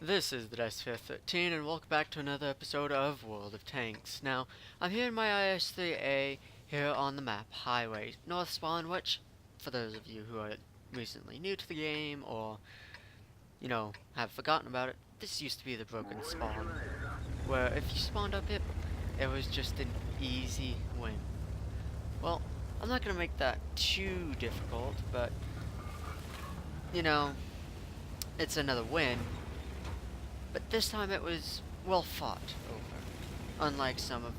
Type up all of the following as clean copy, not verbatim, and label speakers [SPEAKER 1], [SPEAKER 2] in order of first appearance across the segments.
[SPEAKER 1] This is the Desk13 and welcome back to another episode of World of Tanks. Now, I'm here in my IS-3A here on the map, Highway North Spawn, which, for those of you who are recently new to the game or, have forgotten about it, this used to be the broken spawn, where if you spawned up here, it was just an easy win. Well, I'm not going to make that too difficult, but, you know, it's another win. But this time it was well fought over, unlike some of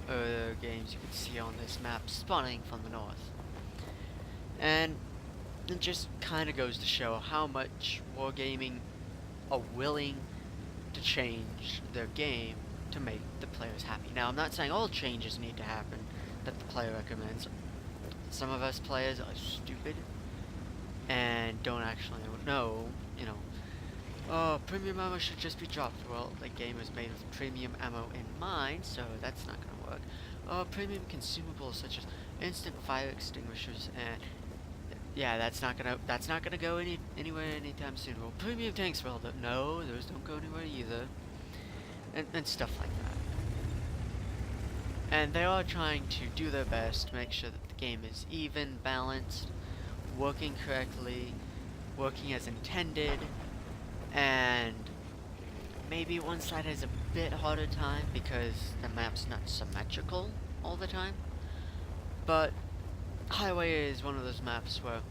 [SPEAKER 1] other games you could see on this map spawning from the north. And it just kind of goes to show how much Wargaming are willing to change their game to make the players happy. Now, I'm not saying all changes need to happen that the player recommends. Some of us players are stupid and don't actually know, oh, premium ammo should just be dropped. Well, the game was made with premium ammo in mind, so that's not gonna work. Oh, premium consumables such as instant fire extinguishers and yeah, that's not gonna go anywhere anytime soon. Well, premium tanks, well, no, those don't go anywhere either, and stuff like that. And they are trying to do their best to make sure that the game is even, balanced, working correctly, working as intended. And maybe one side has a bit harder time because the map's not symmetrical all the time. But Highway is one of those maps where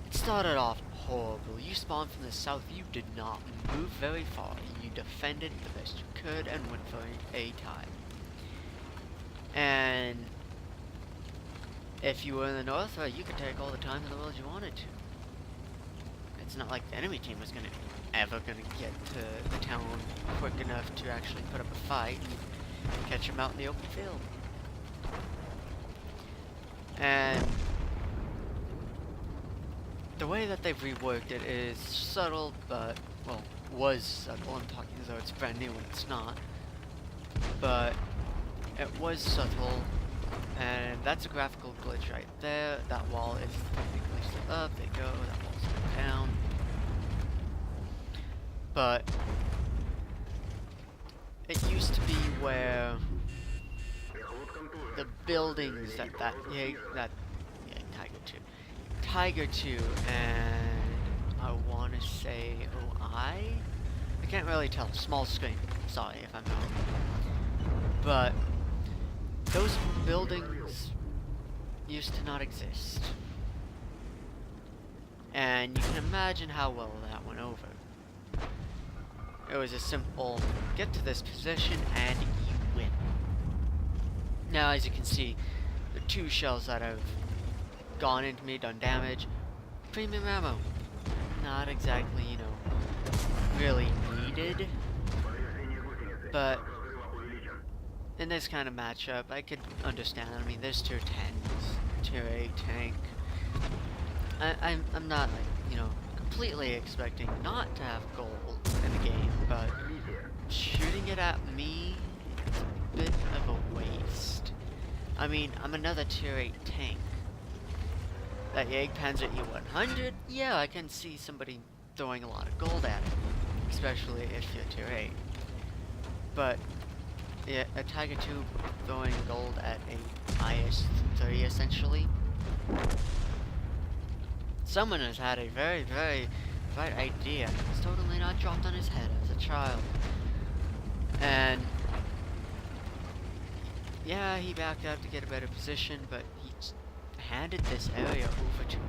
[SPEAKER 1] it started off horrible. You spawned from the south, you did not move very far. You defended the best you could and went for a tie. And if you were in the north, you could take all the time in the world you wanted to. It's not like the enemy team was ever gonna get to the town quick enough to actually put up a fight and catch him out in the open field. And the way that they've reworked it is subtle, but, well, was subtle. I'm talking as though it's brand new when it's not. But it was subtle, and that's a graphical glitch right there. That wall is technically still up. There you go. That wall's still down. But it used to be where the buildings Tiger 2 and I want to say OI? I can't really tell. Small screen. Sorry if I'm wrong. But those buildings used to not exist. And you can imagine how well that went over. It was a simple, get to this position and you win. Now, as you can see, the two shells that have gone into me, done damage. Premium ammo. Not exactly, really needed. But in this kind of matchup, I could understand. I mean, there's tier 10s, tier 8 tank. I'm not, completely expecting not to have gold in the game, but shooting it at me is a bit of a waste. I mean, I'm another tier 8 tank. That Jagdpanzer E100, yeah, I can see somebody throwing a lot of gold at it, especially if you're tier 8. But yeah, a Tiger 2 throwing gold at a IS-3 essentially. Someone has had a very, very bright idea. It's totally not dropped on his head as a child. And yeah, he backed out to get a better position, but he handed this area over to me.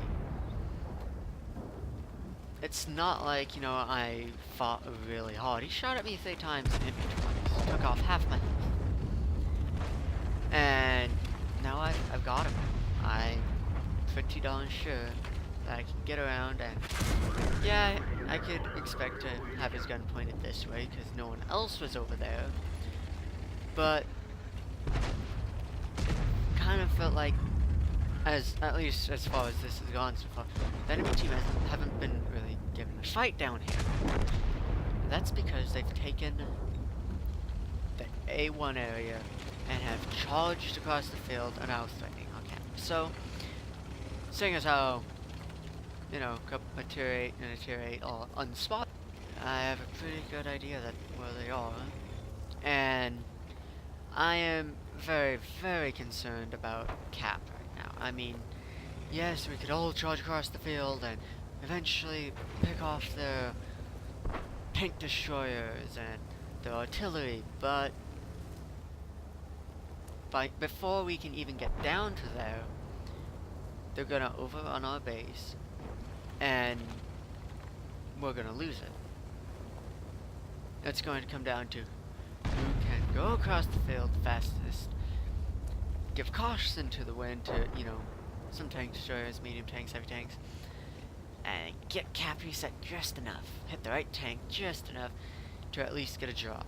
[SPEAKER 1] It's not like, I fought really hard. He shot at me 3 times and hit me twice. Took off half my health. And now I've got him. I'm pretty darn sure that I can get around and yeah, I could expect to have his gun pointed this way because no one else was over there. But kind of felt like, at least as far as this has gone so far, the enemy team haven't been really given a fight down here. And that's because they've taken the A1 area and have charged across the field and are threatening our camp. So, seeing as how, a tier 8 and a tier 8 are unspotted, I have a pretty good idea that where they are, and I am very, very concerned about Cap right now. I mean, yes, we could all charge across the field and eventually pick off their tank destroyers and their artillery, but before we can even get down to there, they're gonna overrun our base, and we're gonna lose it. It's going to come down to who can go across the field fastest, give caution to the wind to, some tank destroyers, medium tanks, heavy tanks, and get Cap reset just enough, hit the right tank just enough to at least get a draw.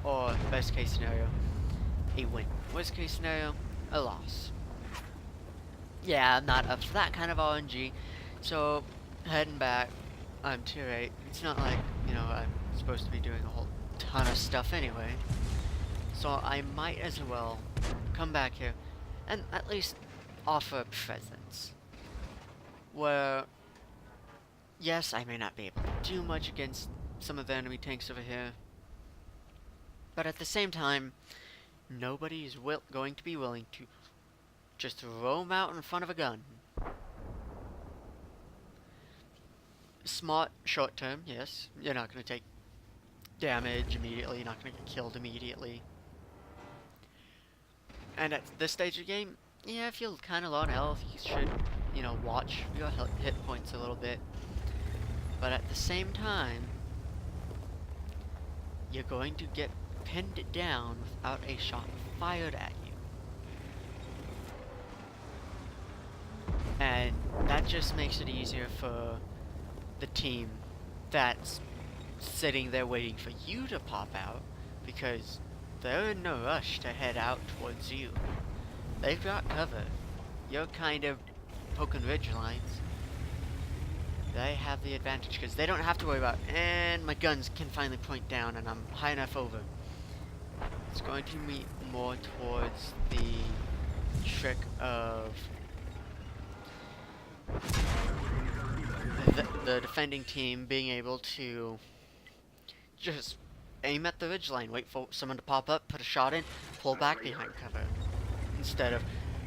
[SPEAKER 1] Or, best case scenario, a win. Worst case scenario, a loss. Yeah, I'm not up for that kind of RNG, so heading back, I'm tier 8. It's not like, I'm supposed to be doing a whole ton of stuff anyway. So I might as well come back here and at least offer a presence. Where, yes, I may not be able to do much against some of the enemy tanks over here, but at the same time, nobody is going to be willing to just roam out in front of a gun. Smart, short term, yes. You're not going to take damage immediately, you're not going to get killed immediately. And at this stage of the game, yeah, if you're kind of low on health, you should, watch your hit points a little bit. But at the same time, you're going to get pinned down without a shot fired at you. And that just makes it easier for the team that's sitting there waiting for you to pop out, because they're in no rush to head out towards you. They've got cover. You're kind of poking ridge lines. They have the advantage because they don't have to worry about, and my guns can finally point down and I'm high enough over. It's going to be more towards the trick of the defending team being able to just aim at the ridgeline, wait for someone to pop up, put a shot in, pull back behind cover, instead of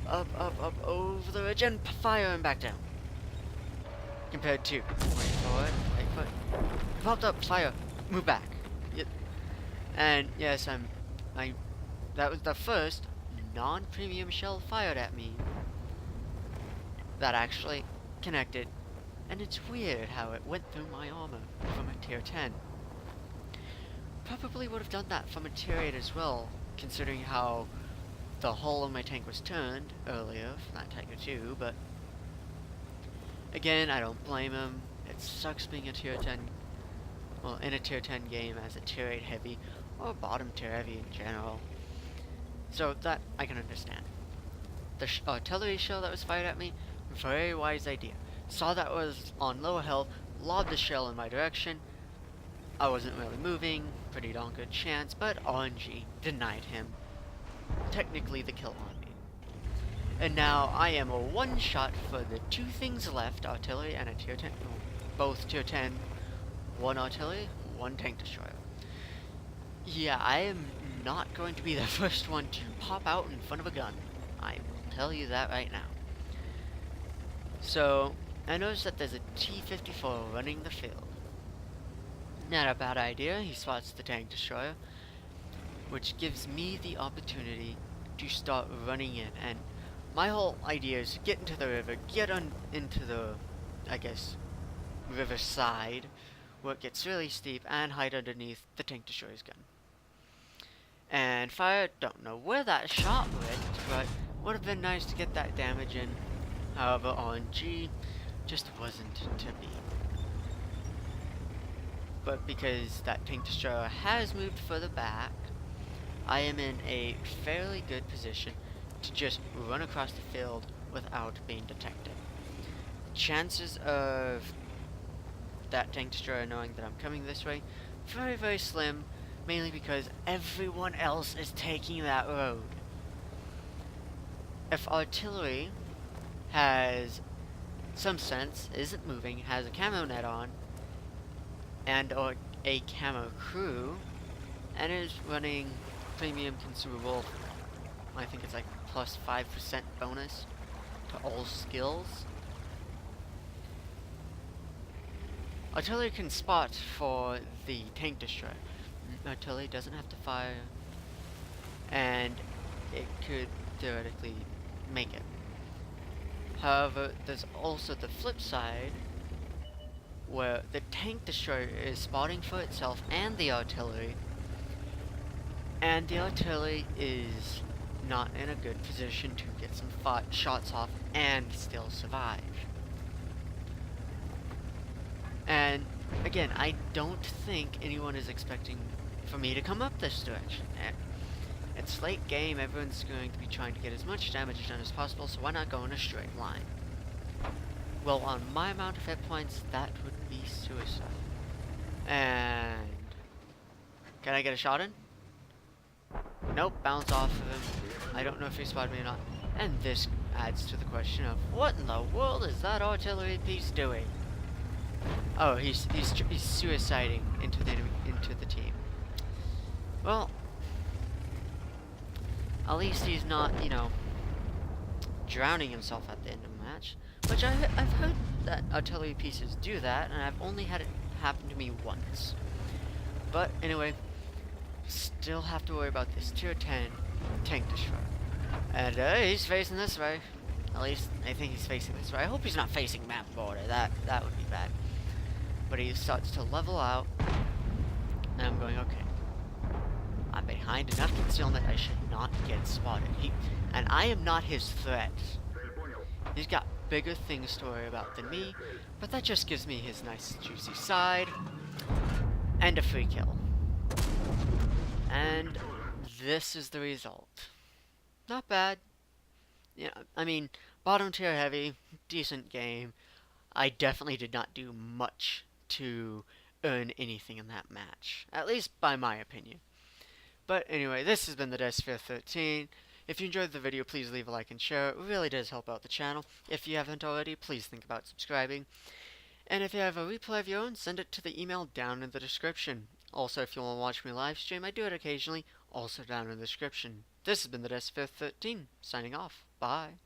[SPEAKER 1] up over the ridge and fire and back down. Compared to wait for it, popped up, fire, move back. Yep. And yes, that was the first non-premium shell fired at me that actually connected, and it's weird how it went through my armor from a tier 10. Probably would have done that from a tier 8 as well, considering how the hull of my tank was turned earlier from that Tiger 2, but again, I don't blame him. It sucks being a tier 10, well, in a tier 10 game as a tier 8 heavy, or bottom tier heavy in general. So that I can understand. The artillery shell that was fired at me, very wise idea. Saw that was on lower health, lobbed the shell in my direction. I wasn't really moving, pretty darn good chance, but RNG denied him technically the kill on me. And now I am a one shot for the two things left, artillery and a tier 10, both tier 10, one artillery, one tank destroyer. Yeah, I am not going to be the first one to pop out in front of a gun. I will tell you that right now. So, I noticed that there's a T-54 running the field. Not a bad idea, he spots the tank destroyer, which gives me the opportunity to start running in, and my whole idea is to get into the river, get into the, I guess, river side, where it gets really steep, and hide underneath the tank destroyer's gun. And fire, don't know where that shot went, but would have been nice to get that damage in. However, RNG just wasn't to be. But because that tank destroyer has moved further back, I am in a fairly good position to just run across the field without being detected. Chances of that tank destroyer knowing that I'm coming this way, very, very slim, mainly because everyone else is taking that road. If artillery has some sense, isn't moving, has a camo net on, and or a camo crew, and is running premium consumable. I think it's like plus 5% bonus to all skills. Artillery can spot for the tank destroyer. Artillery doesn't have to fire, and it could theoretically make it. However, there's also the flip side, where the tank destroyer is spotting for itself and the artillery is not in a good position to get some shots off and still survive. And again, I don't think anyone is expecting for me to come up this direction. It's late game, everyone's going to be trying to get as much damage done as possible, so why not go in a straight line? Well, on my amount of hit points, that would be suicide. And can I get a shot in? Nope, bounce off of him. I don't know if he spotted me or not. And this adds to the question of what in the world is that artillery piece doing? Oh, he's suiciding into the team. Well, at least he's not, you know, drowning himself at the end of the match. Which I've heard that artillery pieces do that, and I've only had it happen to me once. But anyway, still have to worry about this tier 10 tank destroyer. And he's facing this way. At least I think he's facing this way. I hope he's not facing map border. That would be bad. But he starts to level out, and I'm going, okay. I'm behind enough concealment I should not get spotted. And I am not his threat. He's got bigger things to worry about than me, but that just gives me his nice juicy side, and a free kill. And this is the result. Not bad. Yeah, I mean, bottom tier heavy, decent game. I definitely did not do much to earn anything in that match, at least by my opinion. But anyway, this has been the Desphere 13. If you enjoyed the video, please leave a like and share. It really does help out the channel. If you haven't already, please think about subscribing. And if you have a replay of your own, send it to the email down in the description. Also, if you want to watch me live stream, I do it occasionally, also down in the description. This has been the Desphere 13, signing off. Bye.